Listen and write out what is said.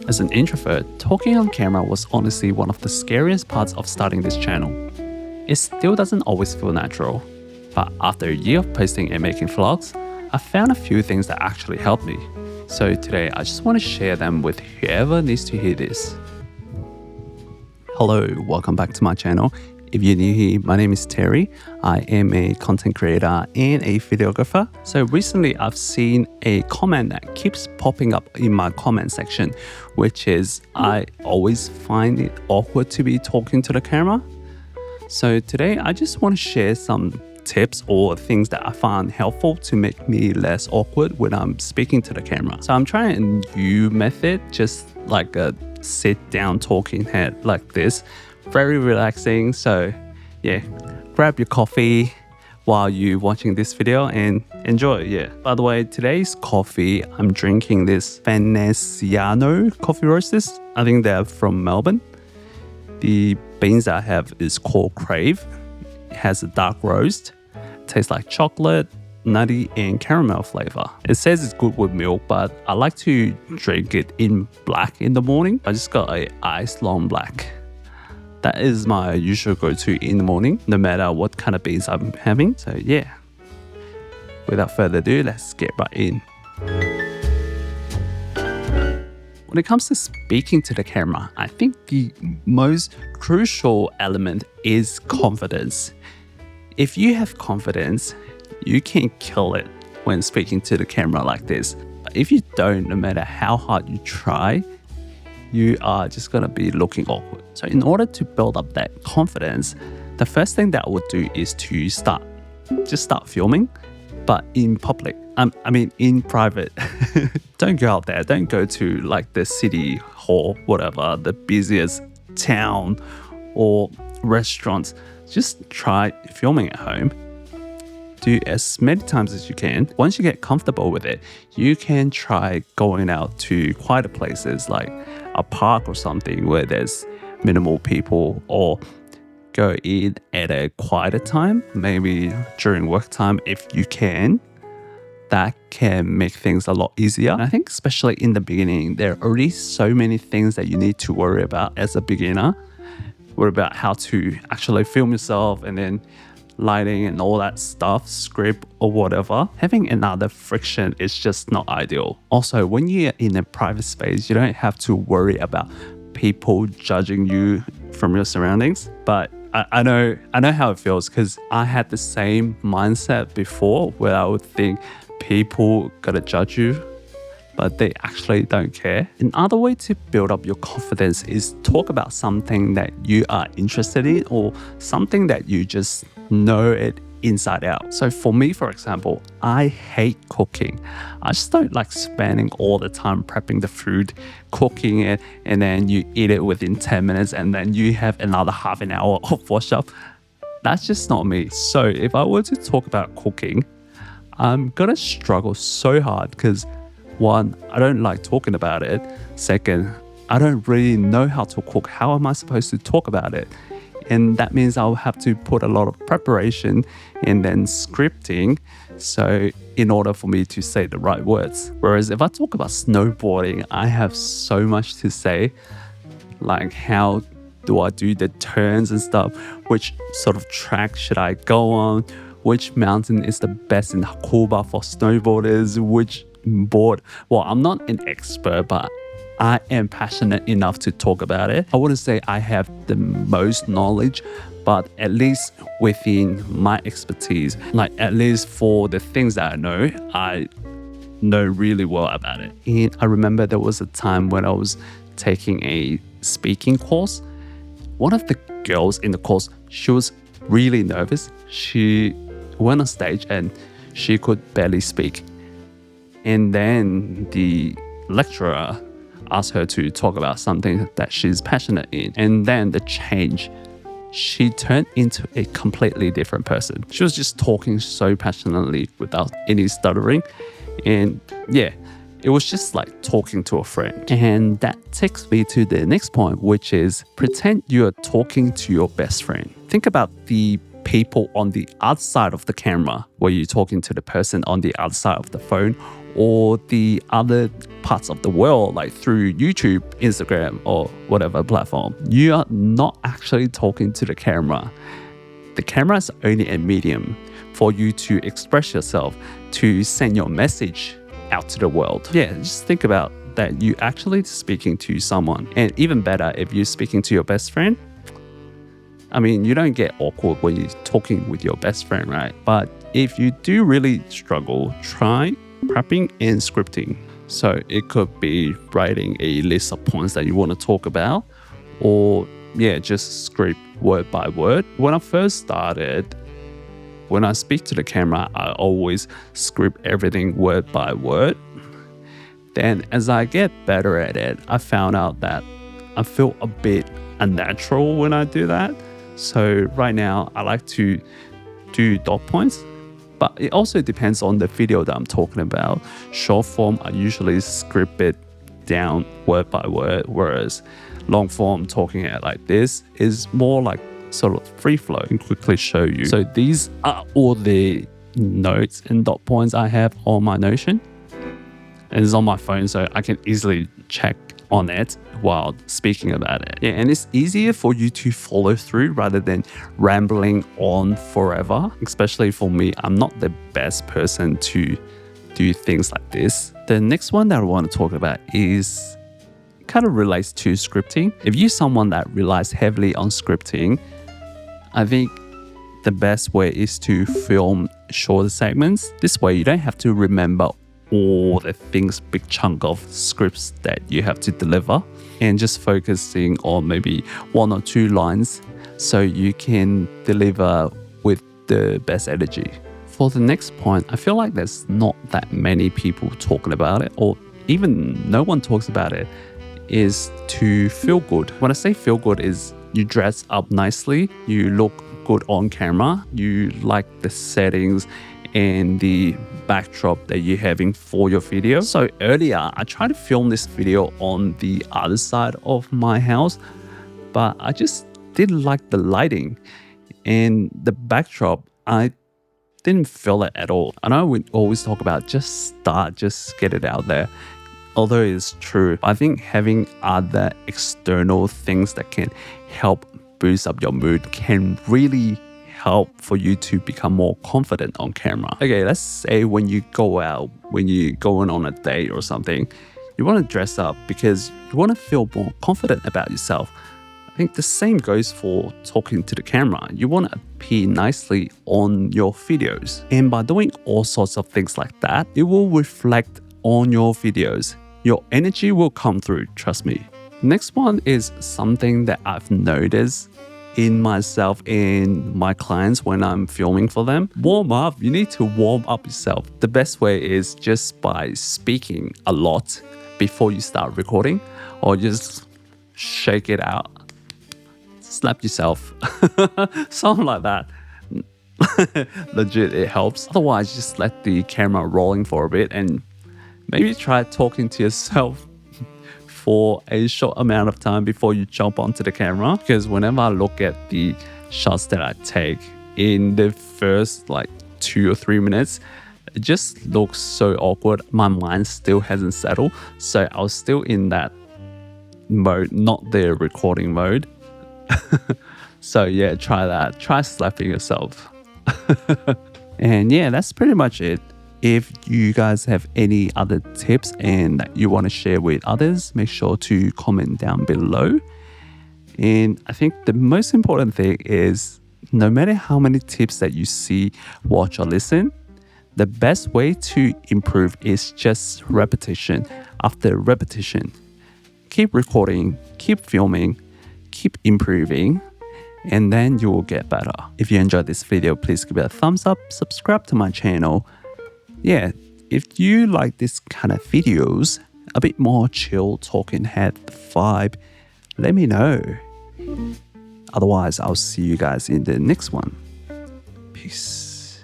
As an introvert, talking on camera was honestly one of the scariest parts of starting this channel. It still doesn't always feel natural, but after a year of posting and making vlogs, I found a few things that actually helped me. So today I just want to share them with whoever needs to hear this. Hello, welcome back to my channel. If you're new here, my name is Terry. I am a content creator and a videographer. So recently I've seen a comment that keeps popping up in my comment section, which is I always find it awkward to be talking to the camera. So today I just want to share some tips or things that I found helpful to make me less awkward when I'm speaking to the camera. So I'm trying a new method, just like a sit down talking head like this. Very relaxing. So yeah, grab your coffee while you're watching this video and enjoy. Yeah. By the way, today's coffee, I'm drinking this Veneziano coffee roasters. I think they're from Melbourne. The beans I have is called Crave. It has a dark roast. Tastes like chocolate, nutty and caramel flavor. It says it's good with milk, but I like to drink it in black in the morning. I just got a iced long black. That is my usual go-to in the morning, no matter what kind of beans I'm having. So yeah, without further ado, let's get right in. When it comes to speaking to the camera, I think the most crucial element is confidence. If you have confidence, you can kill it when speaking to the camera like this. But if you don't, no matter how hard you try, you are just gonna be looking awkward. So in order to build up that confidence, the first thing that I would do is to start filming, but in public. I mean, in private. Don't go out there. Don't go to like the city hall, whatever, the busiest town or restaurants. Just try filming at home. Do as many times as you can. Once you get comfortable with it, you can try going out to quieter places like a park or something where there's minimal people, or go in at a quieter time, maybe during work time if you can. That can make things a lot easier. And I think especially in the beginning, there are already so many things that you need to worry about as a beginner. Worry about how to actually film yourself and then lighting and all that stuff, script or whatever. Having another friction is just not ideal. Also, when you're in a private space, you don't have to worry about people judging you from your surroundings. But I know how it feels, because I had the same mindset before where I would think people gotta judge you, but they actually don't care. Another way to build up your confidence is talk about something that you are interested in or something that you just know it inside out. So for me, for example, I hate cooking. I just don't like spending all the time prepping the food, cooking it, and then you eat it within 10 minutes and then you have another half an hour of wash up. That's just not me. So if I were to talk about cooking, I'm gonna struggle so hard because one, I don't like talking about it. Second, I don't really know how to cook. How am I supposed to talk about it? And that means I'll have to put a lot of preparation and then scripting, so in order for me to say the right words. Whereas if I talk about snowboarding, I have so much to say, like how do I do the turns and stuff, which sort of track should I go on, which mountain is the best in Hakuba for snowboarders, which board. Well, I'm not an expert, but I am passionate enough to talk about it. I wouldn't say I have the most knowledge, but at least within my expertise, like at least for the things that I know really well about it. And I remember there was a time when I was taking a speaking course. One of the girls in the course, she was really nervous. She went on stage and she could barely speak. And then the lecturer asked her to talk about something that she's passionate in. And then the change, she turned into a completely different person. She was just talking so passionately without any stuttering. And yeah, it was just like talking to a friend. And that takes me to the next point, which is pretend you're talking to your best friend. Think about the people on the other side of the camera, where you're talking to the person on the other side of the phone or the other parts of the world, like through YouTube, Instagram, or whatever platform. You are not actually talking to the camera. The camera is only a medium for you to express yourself, to send your message out to the world. Yeah, just think about that you're actually speaking to someone. And even better, if you're speaking to your best friend, I mean, you don't get awkward when you're talking with your best friend, right? But if you do really struggle, try prepping and scripting. So it could be writing a list of points that you want to talk about, or just script word by word. When I first started, when I speak to the camera, I always script everything word by word. Then as I get better at it, I found out that I feel a bit unnatural when I do that. So right now I like to do dot points, but it also depends on the video that I'm talking about. Short form, I usually script it down word by word, whereas long form, talking it like this, is more like sort of free flow. I can quickly show you. So these are all the notes and dot points I have on my Notion. And it's on my phone, so I can easily check on it while speaking about it. Yeah, and it's easier for you to follow through rather than rambling on forever. Especially for me, I'm not the best person to do things like this. The next one that I want to talk about is kind of relates to scripting. If you're someone that relies heavily on scripting, I think the best way is to film shorter segments. This way you don't have to remember all the things, big chunk of scripts that you have to deliver, and just focusing on maybe 1 or 2 lines so you can deliver with the best energy. For the next point, I feel like there's not that many people talking about it, or even no one talks about it, is to feel good. When I say feel good, is you dress up nicely, you look good on camera, you like the settings and the backdrop that you're having for your video. So earlier, I tried to film this video on the other side of my house, but I just didn't like the lighting and the backdrop. I didn't feel it at all. I know we always talk about just get it out there. Although it's true, I think having other external things that can help boost up your mood can really help for you to become more confident on camera. Okay, let's say when you go out, when you're going on a date or something, you want to dress up because you want to feel more confident about yourself. I think the same goes for talking to the camera. You want to appear nicely on your videos. And by doing all sorts of things like that, it will reflect on your videos. Your energy will come through, trust me. Next one is something that I've noticed in myself and my clients when I'm filming for them. Warm up. You need to warm up yourself. The best way is just by speaking a lot before you start recording, or just shake it out. Slap yourself. Something like that. Legit, it helps. Otherwise, just let the camera rolling for a bit and maybe try talking to yourself for a short amount of time before you jump onto the camera. Because whenever I look at the shots that I take in the first 2 or 3 minutes, it just looks so awkward. My mind still hasn't settled. So I was still in that mode, not the recording mode. So yeah, try that. Try slapping yourself. And yeah, that's pretty much it. If you guys have any other tips and that you want to share with others, make sure to comment down below. And I think the most important thing is, no matter how many tips that you see, watch or listen, the best way to improve is just repetition after repetition. Keep recording, keep filming, keep improving, and then you will get better. If you enjoyed this video, please give it a thumbs up, subscribe to my channel. Yeah, if you like this kind of videos, a bit more chill, talking head vibe, let me know. Otherwise, I'll see you guys in the next one. Peace.